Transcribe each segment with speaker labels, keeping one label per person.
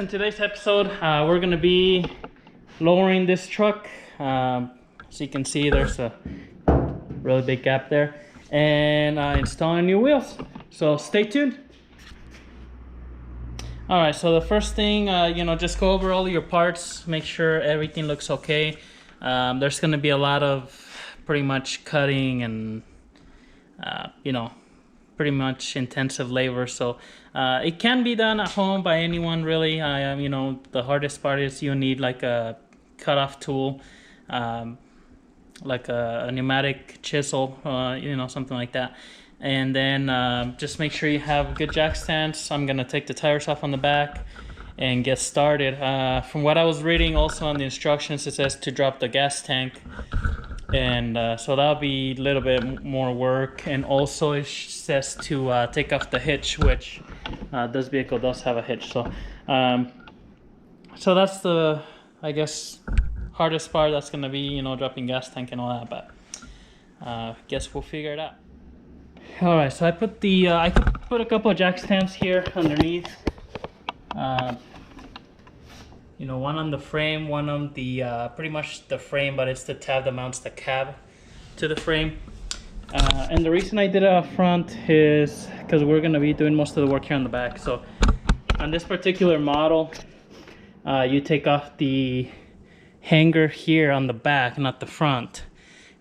Speaker 1: Today's episode, we're gonna be lowering this truck. So you can see there's a really big gap there, and installing new wheels. So stay tuned. All right, so the first thing, just go over all your parts, make sure everything looks okay. There's gonna be a lot of pretty much cutting and pretty much intensive labor, so it can be done at home by anyone really. The hardest part is you need like a cutoff tool, like a pneumatic chisel, something like that. And then just make sure you have good jack stands. I'm gonna take the tires off on the back and get started. From what I was reading also on the instructions, it says to drop the gas tank, and so that'll be a little bit more work. And also it says to take off the hitch, which this vehicle does have a hitch. So so that's the, I guess, hardest part. That's gonna be dropping gas tank and all that, but guess we'll figure it out. All right, so I put the I could put a couple of jack stands here underneath. One on the frame, one on the pretty much the frame, but it's the tab that mounts the cab to the frame. And the reason I did it up front is because we're going to be doing most of the work here on the back. So on this particular model, you take off the hanger here on the back, not the front,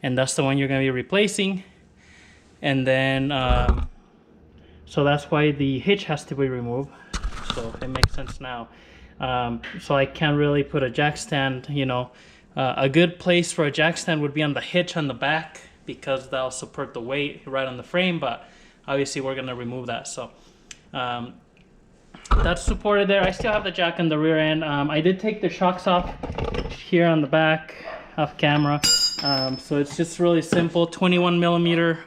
Speaker 1: and that's the one you're going to be replacing. And then so that's why the hitch has to be removed. So it makes sense now. So I can't really put a jack stand. A good place for a jack stand would be on the hitch on the back, because that'll support the weight right on the frame, but obviously we're going to remove that. So that's supported there. I still have the jack on the rear end. I did take the shocks off here on the back off camera. So it's just really simple, 21 millimeter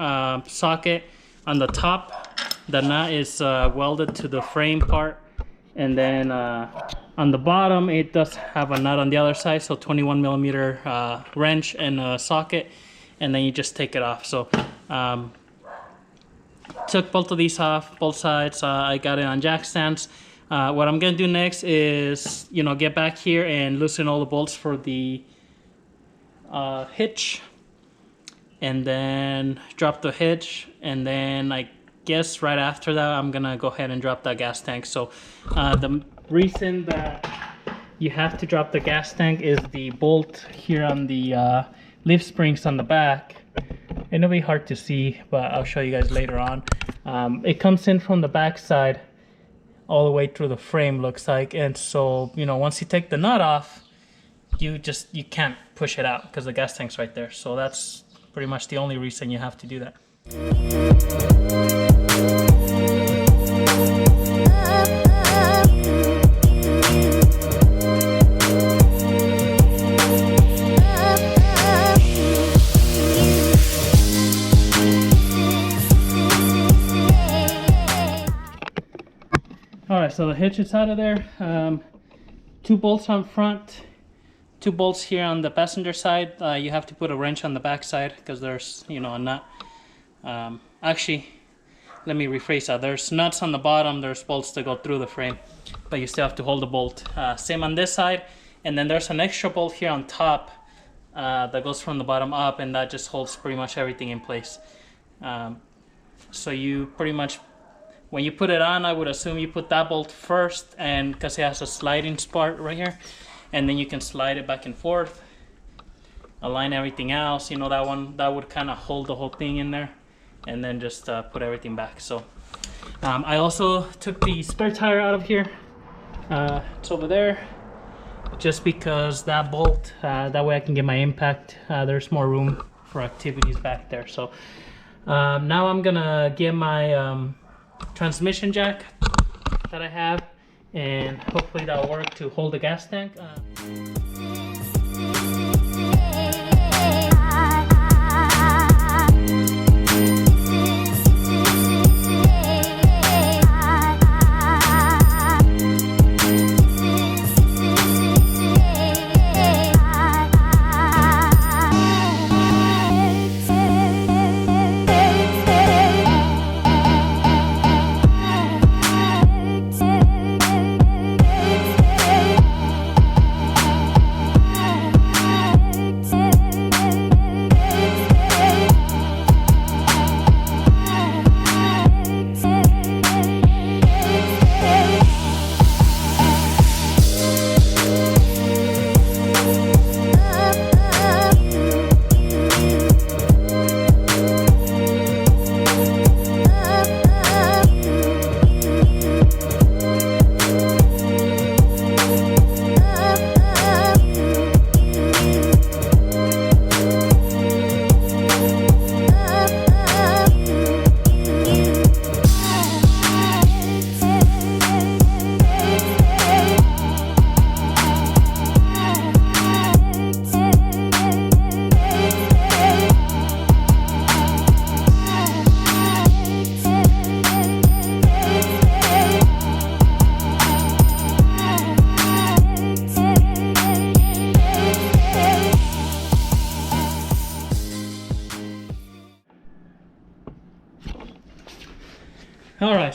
Speaker 1: socket on the top. The nut is welded to the frame part, and then on the bottom it does have a nut on the other side, so 21 millimeter wrench and a socket, and then you just take it off. So took both of these off, both sides. I got it on jack stands. What I'm gonna do next is get back here and loosen all the bolts for the hitch, and then drop the hitch, and then I guess right after that I'm gonna go ahead and drop that gas tank. So the reason that you have to drop the gas tank is the bolt here on the leaf springs on the back. It'll be hard to see, but I'll show you guys later on. It comes in from the back side all the way through the frame, looks like. And so once you take the nut off, you can't push it out because the gas tank's right there. So that's pretty much the only reason you have to do that. All right, so the hitch is out of there. 2 bolts on front, 2 bolts here on the passenger side. You have to put a wrench on the back side because there's a nut. Actually, let me rephrase that. There's nuts on the bottom, there's bolts that go through the frame, but you still have to hold the bolt. Same on this side, and then there's an extra bolt here on top that goes from the bottom up, and that just holds pretty much everything in place. So you pretty much, when you put it on, I would assume you put that bolt first, and because it has a sliding part right here, and then you can slide it back and forth, align everything else. That one, that would kind of hold the whole thing in there, and then just put everything back. So I also took the spare tire out of here. It's over there, just because that bolt, that way I can get my impact. There's more room for activities back there. So now I'm gonna get my transmission jack that I have, and hopefully that'll work to hold the gas tank.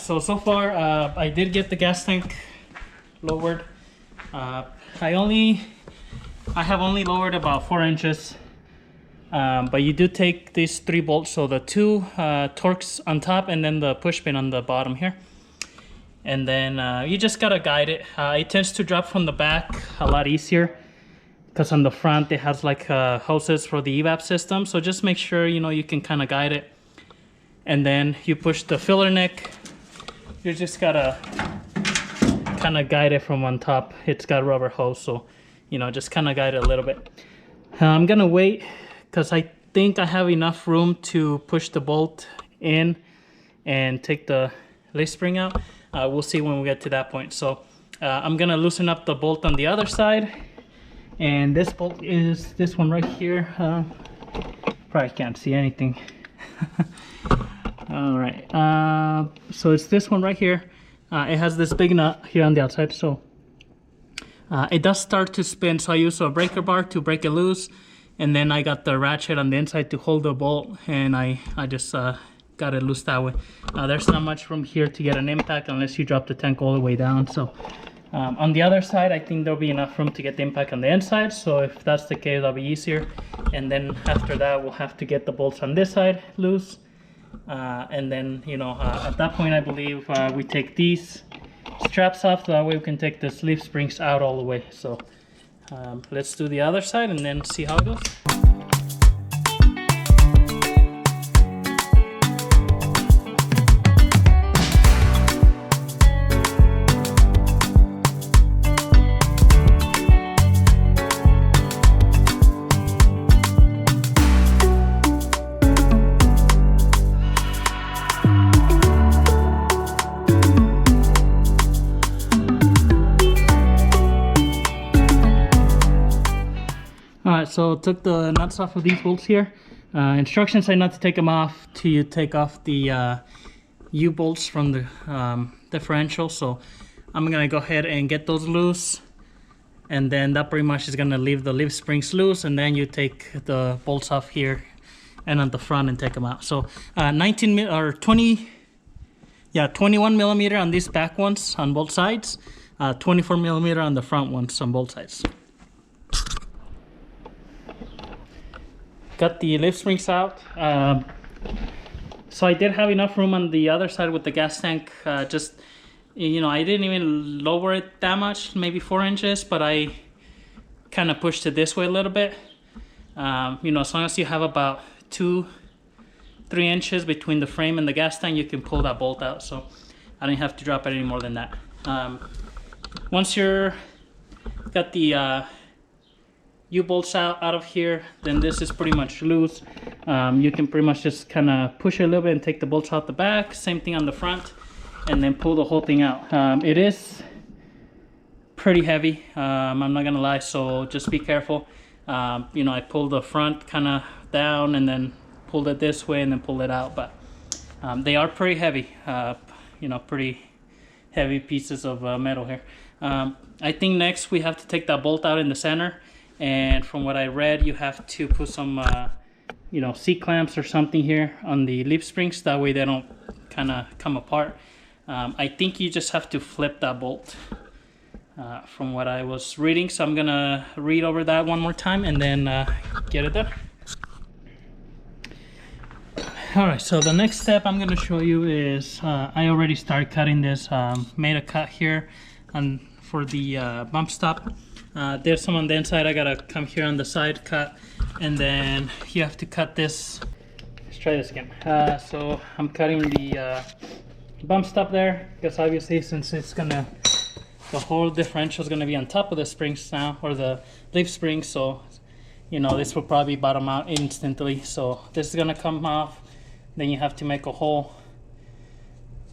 Speaker 1: so far I did get the gas tank lowered. I have only lowered about 4 inches, but you do take these 3 bolts, so the 2 Torx on top and then the push pin on the bottom here, and then you just gotta guide it. It tends to drop from the back a lot easier because on the front it has like hoses for the evap system, so just make sure you can kind of guide it. And then you push the filler neck. You just gotta kind of guide it from on top. It's got rubber hose, so just kind of guide it a little bit. I'm gonna wait because I think I have enough room to push the bolt in and take the leaf spring out. We'll see when we get to that point. So I'm gonna loosen up the bolt on the other side, and this bolt is this one right here. Probably can't see anything. All right, so it's this one right here. It has this big nut here on the outside, so it does start to spin, so I use a breaker bar to break it loose, and then I got the ratchet on the inside to hold the bolt, and I just got it loose that way. There's not much room here to get an impact unless you drop the tank all the way down. So on the other side, I think there'll be enough room to get the impact on the inside, so if that's the case, that'll be easier. And then after that, we'll have to get the bolts on this side loose. And then at that point I believe we take these straps off, so that way we can take the leaf springs out all the way. So let's do the other side and then see how it goes. Alright, so took the nuts off of these bolts here. Instructions say not to take them off till you take off the U-bolts from the differential. So I'm gonna go ahead and get those loose, and then that pretty much is gonna leave the leaf springs loose, and then you take the bolts off here and on the front and take them out. So 21 millimeter on these back ones on both sides, 24 millimeter on the front ones on both sides. Got the leaf springs out. So I did have enough room on the other side with the gas tank. I didn't even lower it that much, maybe 4 inches, but I kind of pushed it this way a little bit. As long as you have about 2-3 inches between the frame and the gas tank, you can pull that bolt out. So I didn't have to drop it any more than that. Once you're got the U-bolts out of here, then this is pretty much loose. You can pretty much just kind of push it a little bit and take the bolts out the back. Same thing on the front, and then pull the whole thing out. It is pretty heavy, I'm not gonna lie, so just be careful. I pulled the front kind of down and then pulled it this way and then pulled it out, but they are pretty heavy, pretty heavy pieces of metal here. I think next we have to take that bolt out in the center. And from what I read, you have to put some, C-clamps or something here on the leaf springs. That way they don't kind of come apart. I think you just have to flip that bolt from what I was reading. So I'm going to read over that one more time and then get it done. Alright, so the next step I'm going to show you is I already started cutting this. Made a cut here for the bump stop. There's some on the inside. I gotta come here on the side, cut, and then you have to cut this. Let's try this again. So I'm cutting the bump stop there, because obviously since the whole differential is gonna be on top of the springs now, or the leaf springs, so this will probably bottom out instantly. So this is gonna come off, then you have to make a hole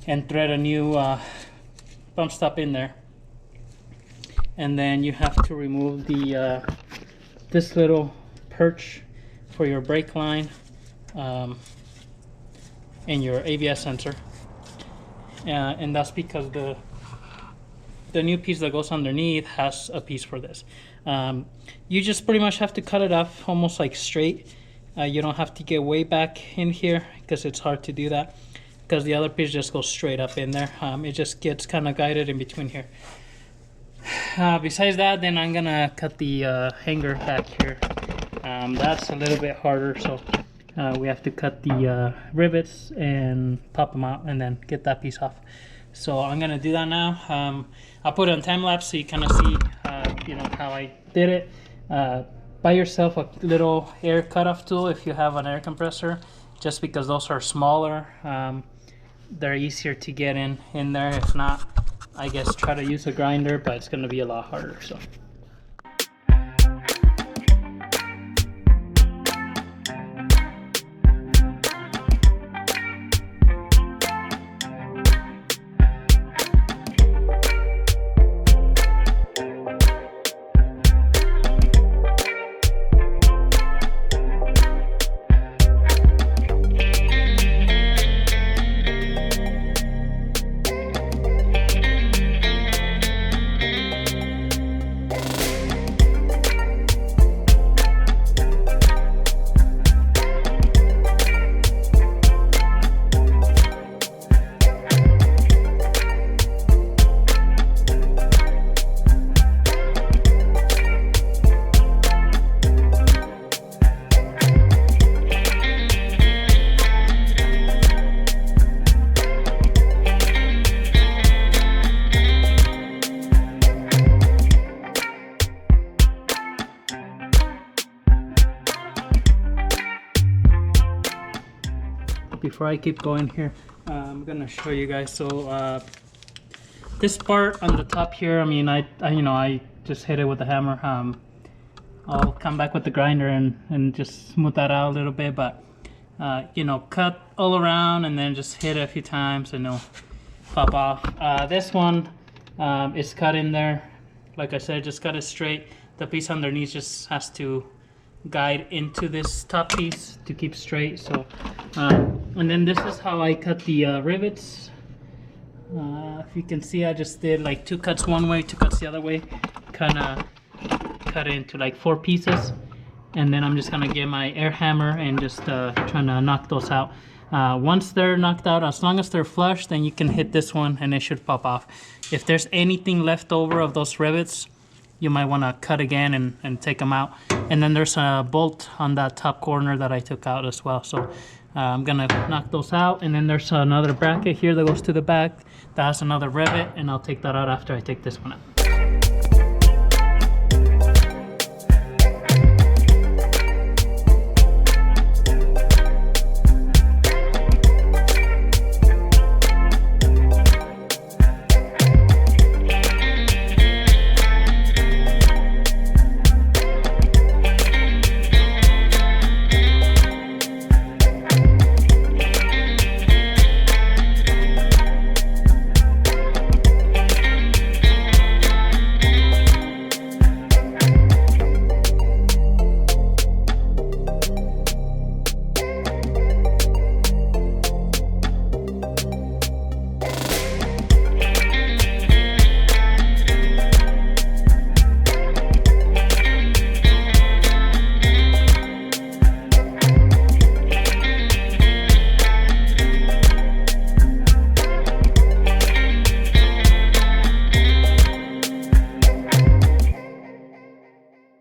Speaker 1: and thread a new bump stop in there. And then you have to remove the this little perch for your brake line and your ABS sensor, and that's because the new piece that goes underneath has a piece for this. You just pretty much have to cut it off almost like straight. You don't have to get way back in here because it's hard to do that. because the other piece just goes straight up in there. It just gets kind of guided in between here. Besides that, then I'm gonna cut the hanger back here. That's a little bit harder, so we have to cut the rivets and pop them out and then get that piece off. So I'm gonna do that now. I'll put it on time lapse so you kind of see you know, how I did it. Buy yourself a little air cutoff tool if you have an air compressor, just because those are smaller. They're easier to get in there. If not, I guess try to use a grinder, but it's going to be a lot harder. So. Before I keep going here, I'm gonna show you guys. So this part on the top here, I mean, I just hit it with a hammer. I'll come back with the grinder and just smooth that out a little bit, but you know, cut all around and then just hit it a few times and it'll pop off. This one is cut in there. Like I said, just cut it straight. The piece underneath just has to guide into this top piece to keep straight. So and then this is how I cut the rivets. If you can see, I just did like 2 cuts one way, 2 cuts the other way, kind of cut it into like 4 pieces, and then I'm just gonna get my air hammer and just trying to knock those out. Once they're knocked out, as long as they're flush, then you can hit this one and it should pop off. If there's anything left over of those rivets, you might want to cut again and take them out. And then there's a bolt on that top corner that I took out as well. So I'm gonna knock those out. And then there's another bracket here that goes to the back that has another rivet, and I'll take that out after I take this one out.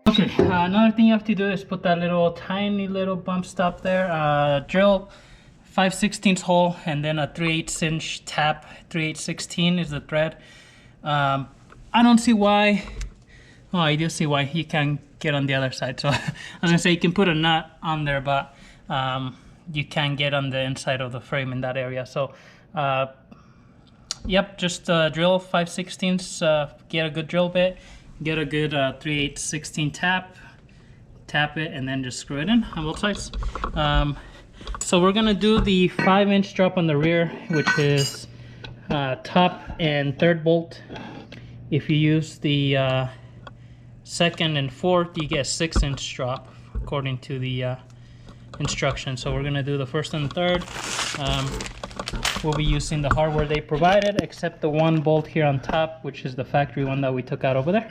Speaker 1: Okay, another thing you have to do is put that little tiny little bump stop there. Drill 5/16 hole and then a 3/8 inch tap. 3/8/16 is the thread. I don't see why. Oh, I do see why he can't get on the other side. So I was gonna say you can put a nut on there, but you can't get on the inside of the frame in that area. So yep, just drill 5/16. Get a good drill bit. Get a good 3/8/16 tap it, and then just screw it in on both sides. So we're gonna do the 5-inch drop on the rear, which is top and third bolt. If you use the second and fourth, you get a 6-inch drop according to the instructions. So we're gonna do the first and the third. We'll be using the hardware they provided, except the one bolt here on top, which is the factory one that we took out over there.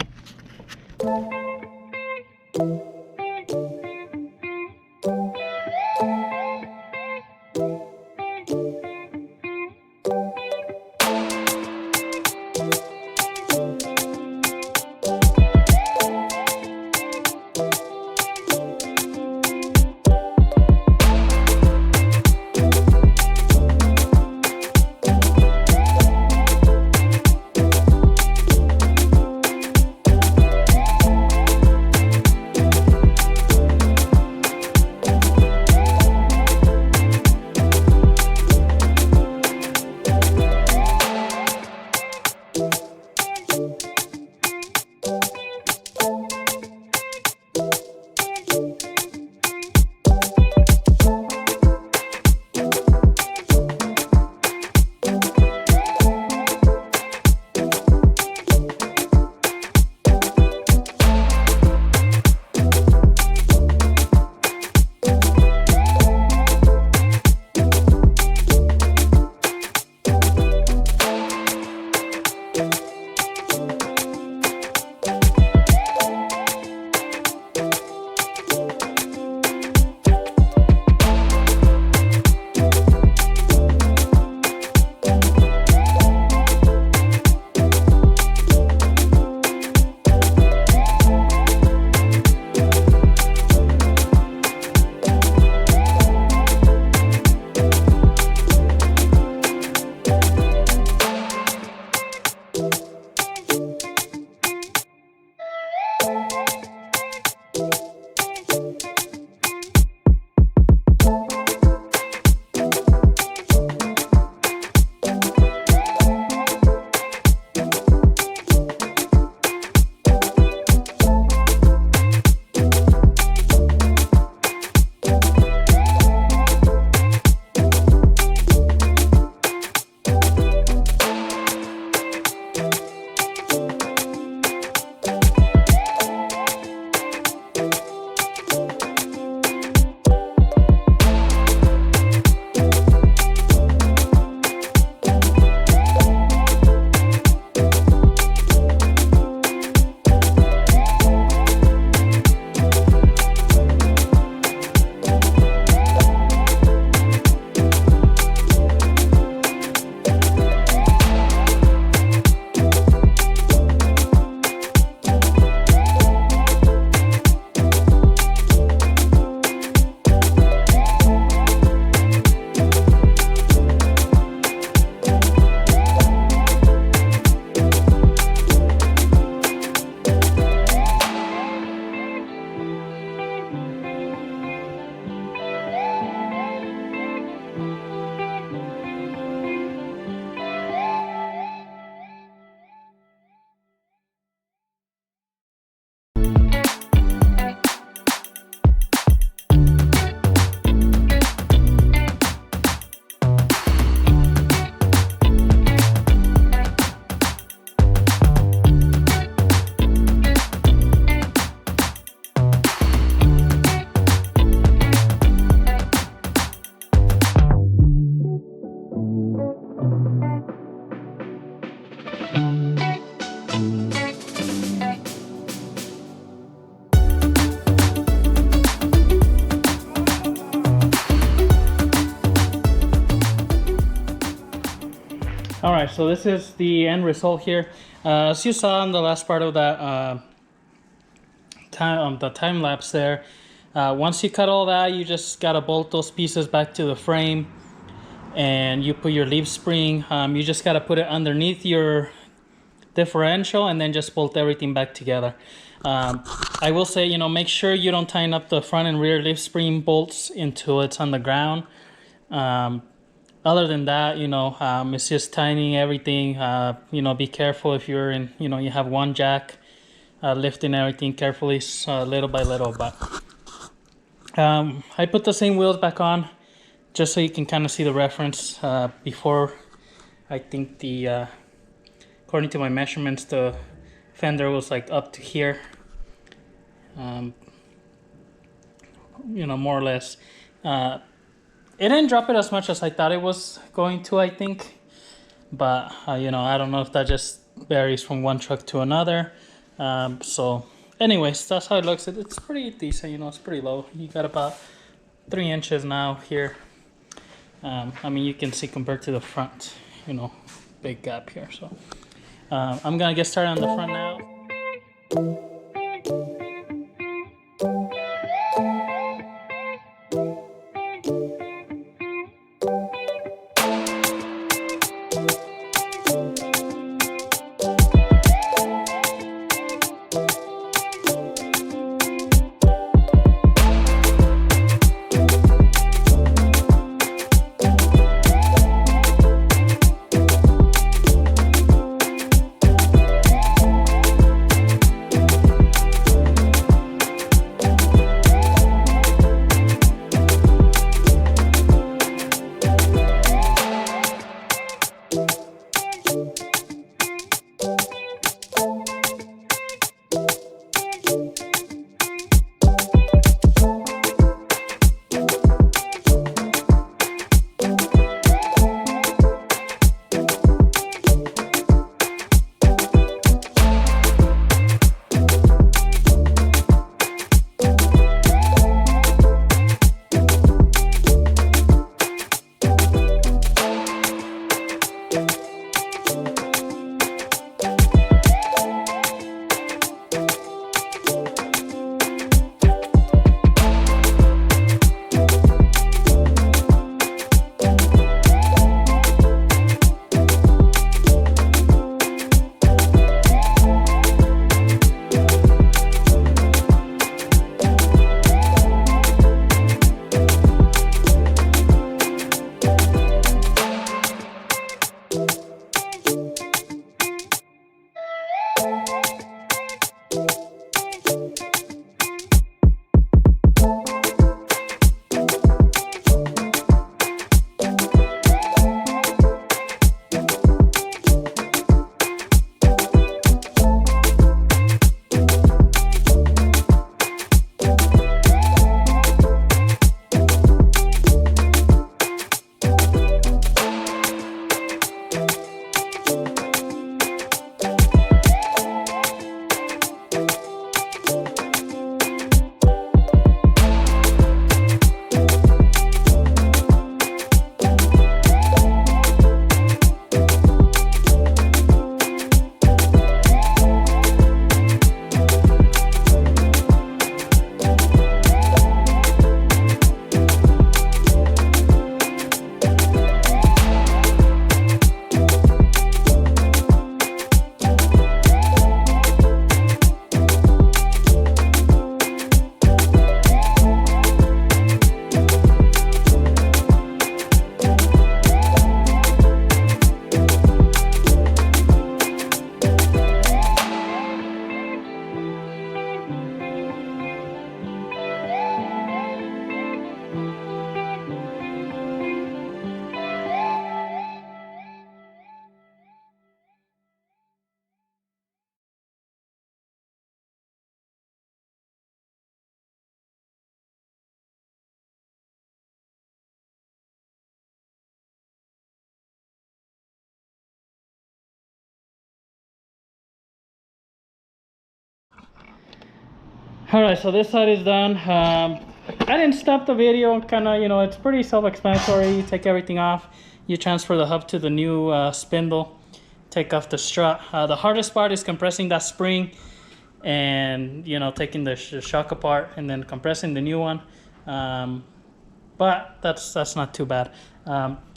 Speaker 1: so this is the end result here. As you saw in the last part of that time lapse there, once you cut all that, you just gotta bolt those pieces back to the frame, and you put your leaf spring. You just gotta put it underneath your differential and then just bolt everything back together. I will say, make sure you don't tighten up the front and rear leaf spring bolts until it's on the ground. Other than that, it's just tightening everything. Be careful if you're in, you have one jack, lifting everything carefully, little by little. But I put the same wheels back on just so you can kind of see the reference. Before, I think according to my measurements, the fender was like up to here. More or less. It didn't drop it as much as I thought it was going to, I think. But, I don't know if that just varies from one truck to another. So, anyways, that's how it looks. It's pretty decent, it's pretty low. You got about 3 inches now here. You can see compared to the front, big gap here. So, I'm going to get started on the front now. Alright, so this side is done. I didn't stop the video, kind of, it's pretty self-explanatory. You take everything off, you transfer the hub to the new spindle. take off the strut. The hardest part is compressing that spring and, you know, taking the shock apart and then compressing the new one. But that's not too bad.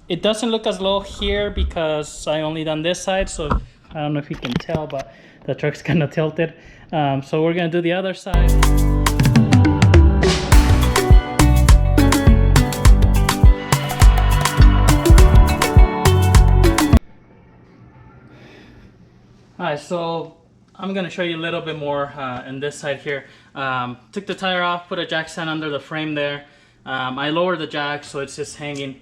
Speaker 1: It doesn't look as low here because I only done this side, so I don't know if you can tell, but the truck's kind of tilted. So we're gonna do the other side. Alright, so I'm gonna show you a little bit more in this side here. Took the tire off, put a jack stand under the frame there. I lowered the jack so it's just hanging.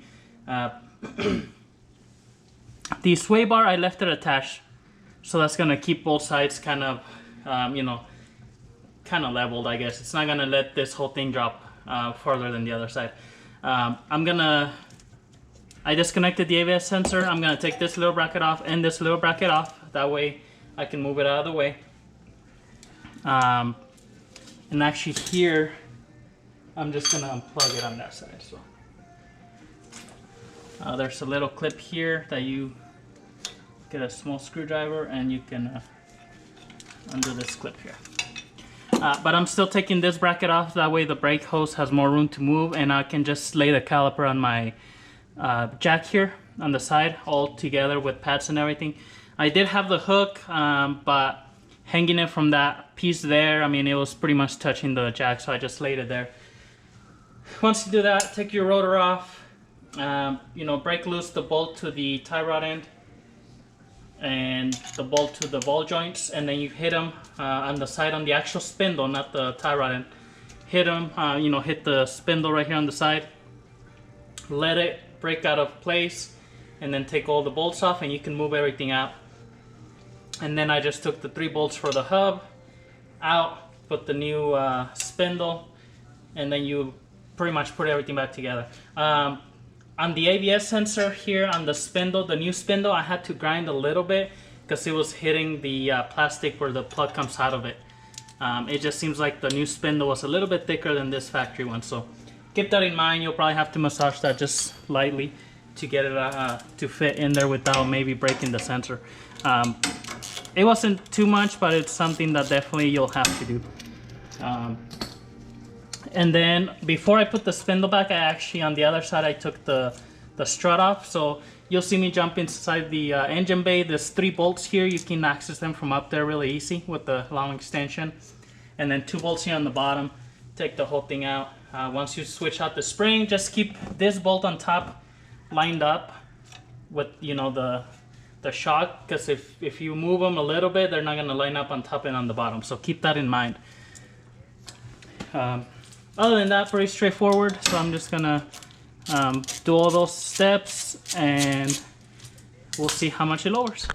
Speaker 1: The sway bar, I left it attached, so that's gonna keep both sides kind of, you know, kind of leveled, I guess. It's not gonna let this whole thing drop further than the other side. I disconnected the ABS sensor. I'm gonna take this little bracket off and this little bracket off. That way I can move it out of the way. And actually here, I'm just gonna unplug it on that side. So there's a little clip here that you get a small screwdriver and you can undo this clip here. But I'm still taking this bracket off. That way the brake hose has more room to move and I can just lay the caliper on my jack here on the side all together with pads and everything. I did have the hook, but hanging it from that piece there, I mean, it was pretty much touching the jack, so I just laid it there. Once you do that, take your rotor off, you know, break loose the bolt to the tie rod end and the bolt to the ball joints, and then you hit them on the side on the actual spindle, not the tie rod end. Hit them, you know, hit the spindle right here on the side, let it break out of place, and then take all the bolts off and you can move everything out. And then I just took the 3 bolts for the hub out, put the new spindle, and then you pretty much put everything back together. On the ABS sensor here on the spindle, the new spindle, I had to grind a little bit because it was hitting the plastic where the plug comes out of it. It just seems like the new spindle was a little bit thicker than this factory one, so keep that in mind. You'll probably have to massage that just lightly to get it to fit in there without maybe breaking the sensor. It wasn't too much, but it's something that definitely you'll have to do. And then before I put the spindle back, I actually, on the other side, I took the strut off. So you'll see me jump inside the engine bay. There's 3 bolts here. You can access them from up there really easy with the long extension. And then 2 bolts here on the bottom. Take the whole thing out. Once you switch out the spring, just keep this bolt on top lined up with, you know, the shock, because if you move them a little bit, they're not going to line up on top and on the bottom, so keep that in mind. Other than that, pretty straightforward, so I'm just gonna do all those steps and we'll see how much it lowers.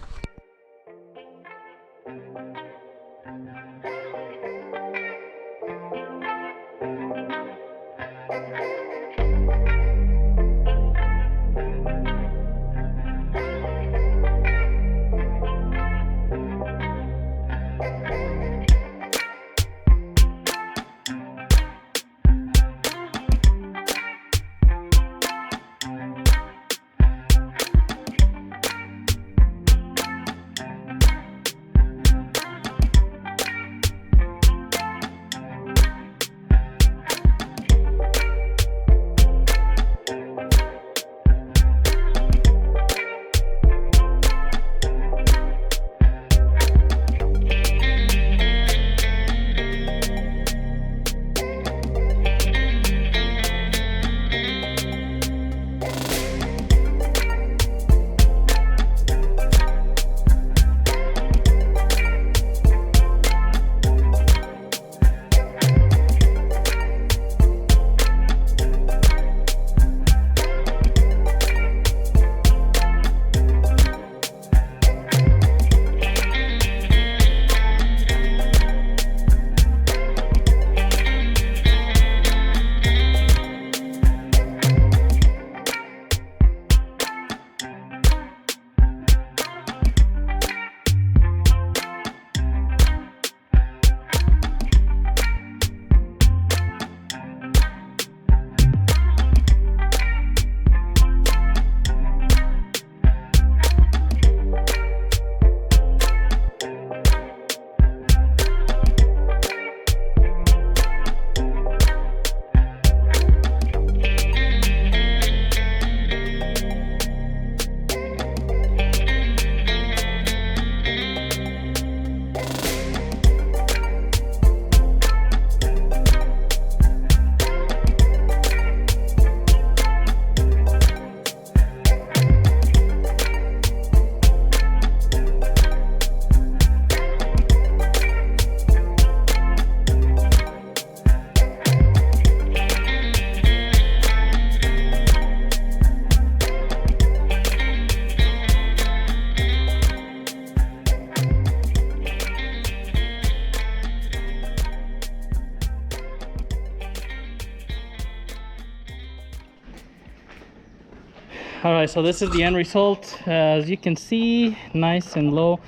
Speaker 1: All right, so this is the end result. As you can see, nice and low.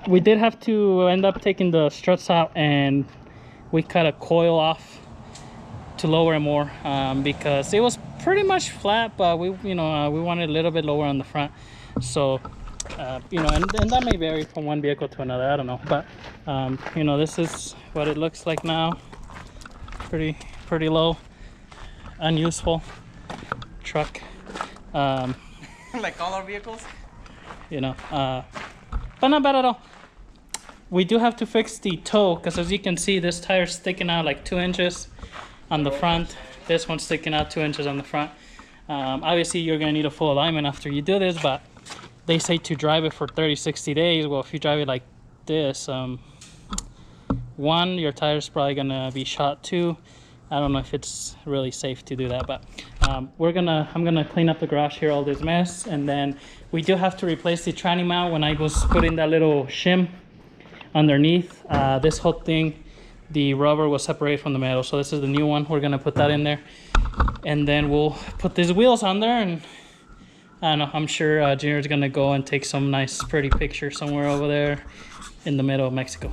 Speaker 1: We did have to end up taking the struts out, and we cut a coil off to lower it more, because it was pretty much flat, but we wanted a little bit lower on the front. So and that may vary from one vehicle to another, I don't know, but this is what it looks like now. Pretty low, unuseful truck.
Speaker 2: Like all our vehicles,
Speaker 1: but not bad at all. We do have to fix the toe, because as you can see, this tire's sticking out like 2 inches on the front. This one's sticking out 2 inches on the front. Obviously you're gonna need a full alignment after you do this, but they say to drive it for 30-60 days. Well, if you drive it like this, one, your tire's probably gonna be shot. Two, I don't know if it's really safe to do that, but I'm gonna clean up the garage here, all this mess, and then we do have to replace the tranny mount. When I was putting that little shim underneath, this whole thing, the rubber was separated from the metal, so this is the new one. We're gonna put that in there, and then we'll put these wheels on there, and I don't know, I'm sure Junior's gonna go and take some nice pretty picture somewhere over there in the middle of Mexico.